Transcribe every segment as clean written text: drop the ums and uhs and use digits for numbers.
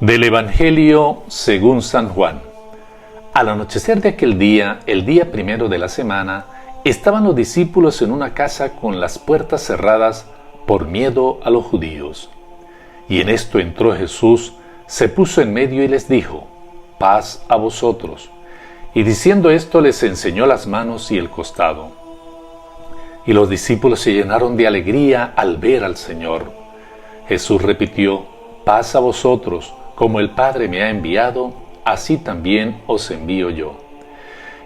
Del Evangelio según San Juan. Al anochecer de aquel día, el día primero de la semana, estaban los discípulos en una casa con las puertas cerradas por miedo a los judíos. Y en esto entró Jesús, se puso en medio y les dijo: paz a vosotros. Y diciendo esto les enseñó las manos y el costado. Y los discípulos se llenaron de alegría al ver al Señor. Jesús repitió: paz a vosotros. Como el Padre me ha enviado, así también os envío yo.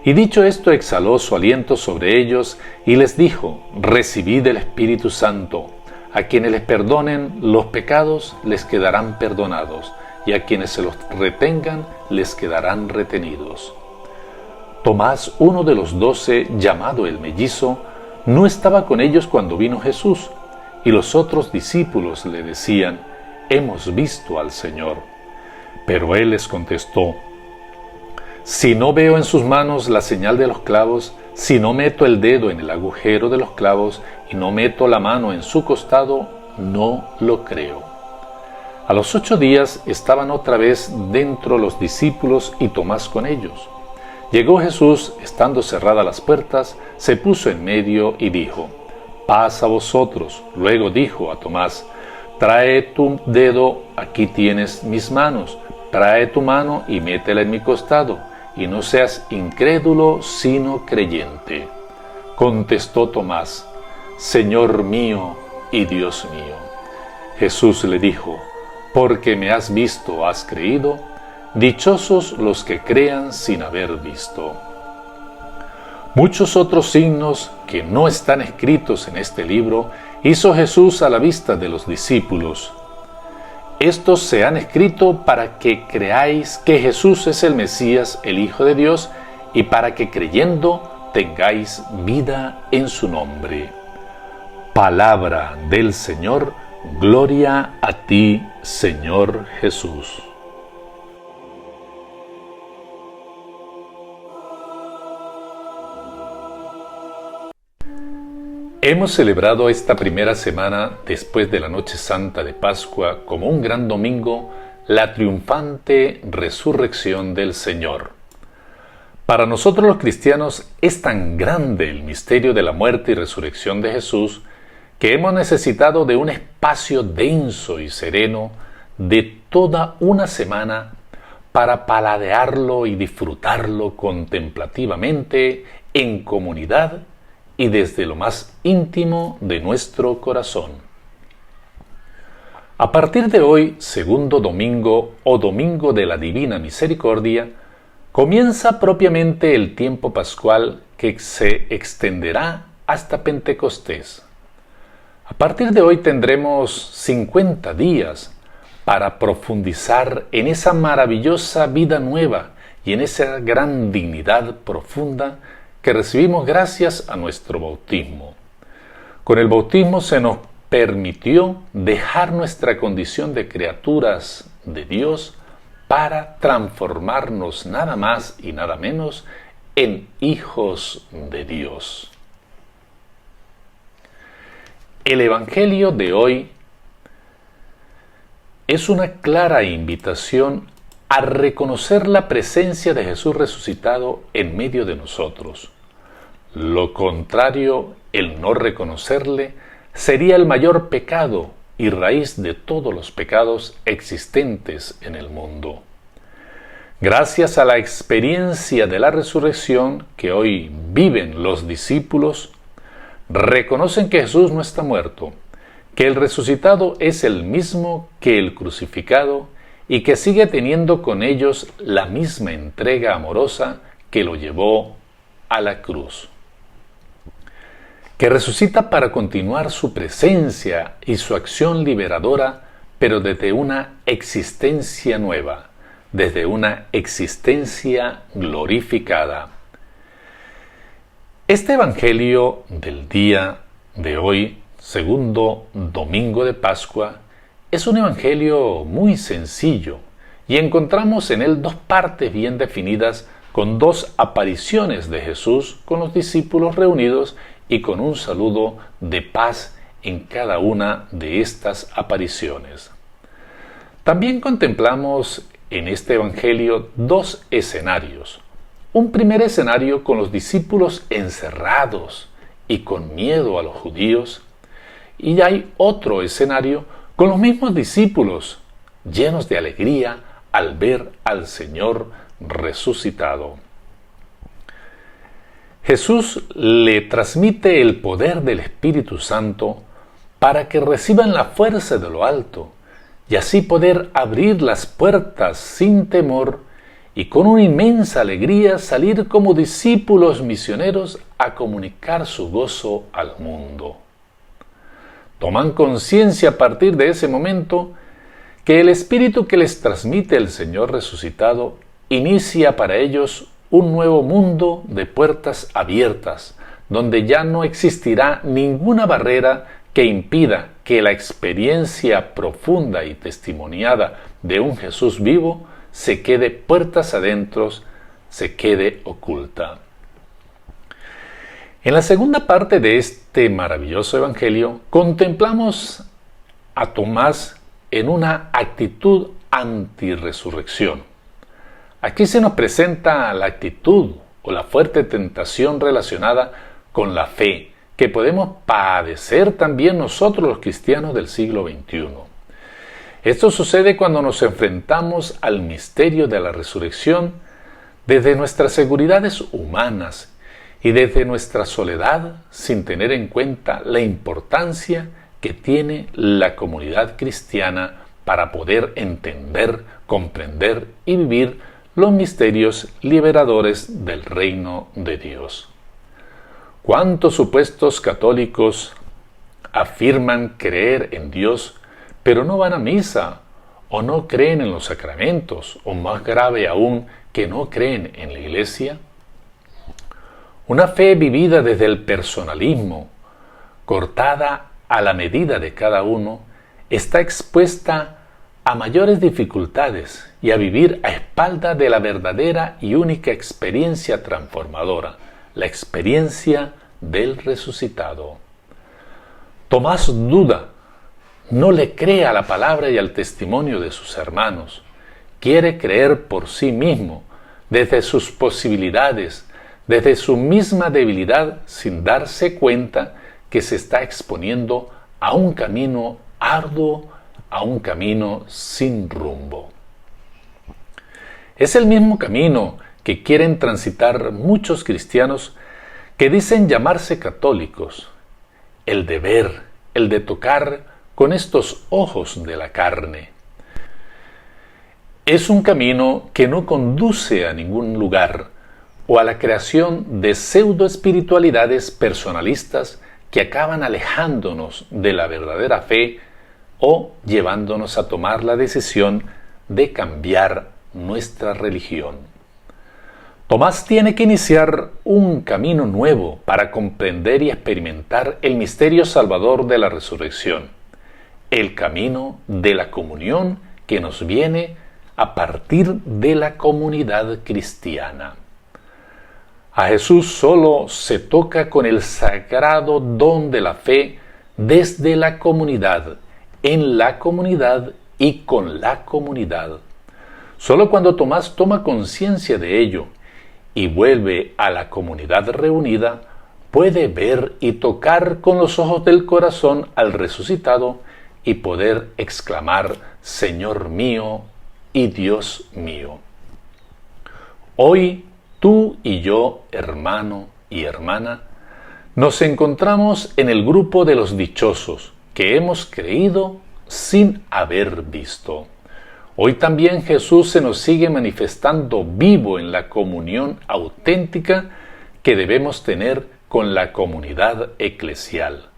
Y dicho esto, exhaló su aliento sobre ellos y les dijo: recibid el Espíritu Santo. A quienes les perdonen los pecados, les quedarán perdonados, y a quienes se los retengan, les quedarán retenidos. Tomás, uno de los 12, llamado el mellizo, no estaba con ellos cuando vino Jesús, y los otros discípulos le decían: hemos visto al Señor. Pero él les contestó: si no veo en sus manos la señal de los clavos, si no meto el dedo en el agujero de los clavos y no meto la mano en su costado, no lo creo. A los 8 días estaban otra vez dentro los discípulos y Tomás con ellos. Llegó Jesús, estando cerradas las puertas, se puso en medio y dijo: paz a vosotros. Luego dijo a Tomás: trae tu dedo, aquí tienes mis manos. Trae tu mano y métela en mi costado, y no seas incrédulo, sino creyente. Contestó Tomás: Señor mío y Dios mío. Jesús le dijo: porque me has visto, has creído. Dichosos los que crean sin haber visto. Muchos otros signos que no están escritos en este libro hizo Jesús a la vista de los discípulos. Estos se han escrito para que creáis que Jesús es el Mesías, el Hijo de Dios, y para que creyendo tengáis vida en su nombre. Palabra del Señor, gloria a ti, Señor Jesús. Hemos celebrado esta primera semana después de la Noche Santa de Pascua como un gran domingo, la triunfante resurrección del Señor. Para nosotros los cristianos es tan grande el misterio de la muerte y resurrección de Jesús que hemos necesitado de un espacio denso y sereno de toda una semana para paladearlo y disfrutarlo contemplativamente en comunidad y desde lo más íntimo de nuestro corazón. A partir de hoy, segundo domingo o domingo de la Divina Misericordia, comienza propiamente el tiempo pascual que se extenderá hasta Pentecostés. A partir de hoy tendremos 50 días para profundizar en esa maravillosa vida nueva y en esa gran dignidad profunda que recibimos gracias a nuestro bautismo. Con el bautismo se nos permitió dejar nuestra condición de criaturas de Dios para transformarnos nada más y nada menos en hijos de Dios. El Evangelio de hoy es una clara invitación a reconocer la presencia de Jesús resucitado en medio de nosotros. Lo contrario, el no reconocerle, sería el mayor pecado y raíz de todos los pecados existentes en el mundo. Gracias a la experiencia de la resurrección que hoy viven los discípulos, reconocen que Jesús no está muerto, que el resucitado es el mismo que el crucificado y que sigue teniendo con ellos la misma entrega amorosa que lo llevó a la cruz. Que resucita para continuar su presencia y su acción liberadora, pero desde una existencia nueva, desde una existencia glorificada. Este Evangelio del día de hoy, segundo domingo de Pascua, es un evangelio muy sencillo y encontramos en él 2 partes bien definidas con 2 apariciones de Jesús con los discípulos reunidos y con un saludo de paz en cada una de estas apariciones. También contemplamos en este Evangelio dos escenarios. Un primer escenario con los discípulos encerrados y con miedo a los judíos, y hay otro escenario con los mismos discípulos llenos de alegría al ver al Señor resucitado. Jesús le transmite el poder del Espíritu Santo para que reciban la fuerza de lo alto y así poder abrir las puertas sin temor y con una inmensa alegría salir como discípulos misioneros a comunicar su gozo al mundo. Toman conciencia a partir de ese momento que el Espíritu que les transmite el Señor resucitado inicia para ellos un nuevo mundo de puertas abiertas, donde ya no existirá ninguna barrera que impida que la experiencia profunda y testimoniada de un Jesús vivo se quede puertas adentro, se quede oculta. En la segunda parte de este maravilloso evangelio, contemplamos a Tomás en una actitud antirresurrección. Aquí se nos presenta la actitud o la fuerte tentación relacionada con la fe que podemos padecer también nosotros los cristianos del siglo XXI. Esto sucede cuando nos enfrentamos al misterio de la resurrección desde nuestras seguridades humanas y desde nuestra soledad sin tener en cuenta la importancia que tiene la comunidad cristiana para poder entender, comprender y vivir los misterios liberadores del reino de Dios. ¿Cuántos supuestos católicos afirman creer en Dios, pero no van a misa, o no creen en los sacramentos, o más grave aún, que no creen en la Iglesia? Una fe vivida desde el personalismo, cortada a la medida de cada uno, está expuesta a mayores dificultades y a vivir a espalda de la verdadera y única experiencia transformadora, la experiencia del resucitado. Tomás duda, no le cree a la palabra y al testimonio de sus hermanos, quiere creer por sí mismo, desde sus posibilidades, desde su misma debilidad, sin darse cuenta que se está exponiendo a un camino arduo, a un camino sin rumbo. Es el mismo camino que quieren transitar muchos cristianos que dicen llamarse católicos, el de ver, el de tocar con estos ojos de la carne. Es un camino que no conduce a ningún lugar o a la creación de pseudoespiritualidades personalistas que acaban alejándonos de la verdadera fe o llevándonos a tomar la decisión de cambiar nuestra religión. Tomás tiene que iniciar un camino nuevo para comprender y experimentar el misterio salvador de la resurrección, el camino de la comunión que nos viene a partir de la comunidad cristiana. A Jesús solo se toca con el sagrado don de la fe desde la comunidad, en la comunidad y con la comunidad. Solo cuando Tomás toma conciencia de ello y vuelve a la comunidad reunida, puede ver y tocar con los ojos del corazón al resucitado y poder exclamar: Señor mío y Dios mío. Hoy tú y yo, hermano y hermana, nos encontramos en el grupo de los dichosos que hemos creído sin haber visto. Hoy también Jesús se nos sigue manifestando vivo en la comunión auténtica que debemos tener con la comunidad eclesial.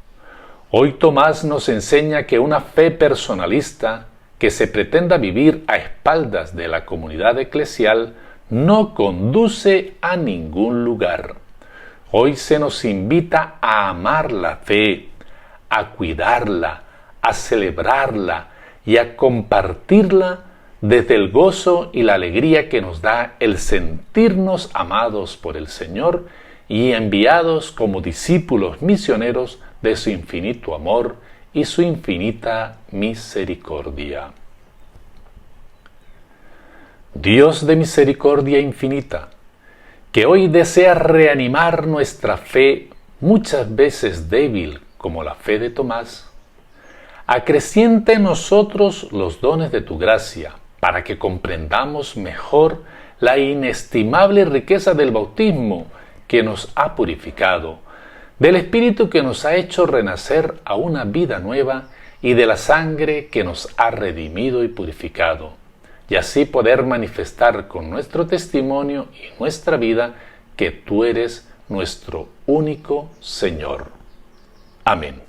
Hoy Tomás nos enseña que una fe personalista que se pretenda vivir a espaldas de la comunidad eclesial no conduce a ningún lugar. Hoy se nos invita a amar la fe, a cuidarla, a celebrarla y a compartirla desde el gozo y la alegría que nos da el sentirnos amados por el Señor y enviados como discípulos misioneros de su infinito amor y su infinita misericordia. Dios de misericordia infinita, que hoy desea reanimar nuestra fe, muchas veces débil como la fe de Tomás, acrecienta en nosotros los dones de tu gracia, para que comprendamos mejor la inestimable riqueza del bautismo que nos ha purificado, del Espíritu que nos ha hecho renacer a una vida nueva y de la sangre que nos ha redimido y purificado, y así poder manifestar con nuestro testimonio y nuestra vida que tú eres nuestro único Señor. Amén.